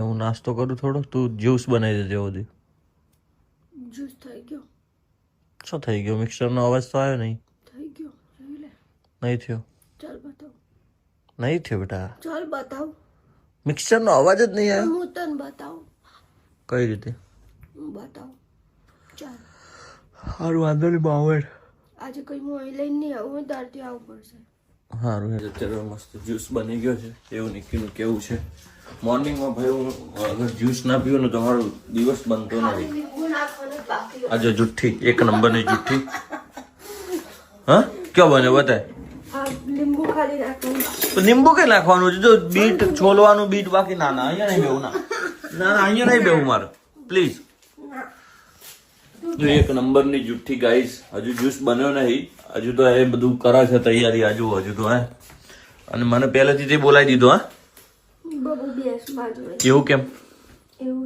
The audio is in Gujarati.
હું નાસ્તો કરું થોડો, તું જ્યુસ બનાવી દેજે સુધી. જ્યુસ થઈ ગયો. શું થઈ ગયો? મિક્સરનો અવાજ તો આવ્યો નહીં. થઈ ગયો. જોઈ લે. નહીં થયો. ચાલ બતાવ. નહીં થયો બેટા. ચાલ બતાવ. મિક્સરનો અવાજ જ નહીં આવ્યો. હું તને બતાવું. કઈ રીતે? હું બતાવું. ચાલ. સારું, વાંધો નહીં બાવળ. આજે કઈ હું અહીં લઈને નહીં આવું, તારથી આવવું પડશે. સારું, અત્યારે મસ્ત જ્યુસ બની ગયો છે. એવું નિકીનું કેવું છે, મોર્નિંગમાં ભાઈ હું અગર જ્યુસ ના પીવું ને તો મારો દિવસ બનતો નથી. આજે જુઠ્ઠી, એક નંબરની જુઠ્ઠી. હા, ક્યાં બને બતાય? લીંબુ ખાલી નાખવાનું. લીંબુ કે નાખવાનું છે? જો બીટ છોલવાનું, બીટ બાકી. ના ના, અહીંયા નહીં બેવું. ના ના, અહીંયા નહીં બેવું મારે, પ્લીઝ. જો એક નંબરની જુઠ્ઠી ગાઈસ. હજુ જ્યુસ બન્યો નહીં, હજુ તો એ બધું કરે છે તૈયારી. હજુ તો અને મને પહેલેથી તે બોલાવી દીધો. હા, બબુ બેસ બાજુ. એવું કેમ? એવું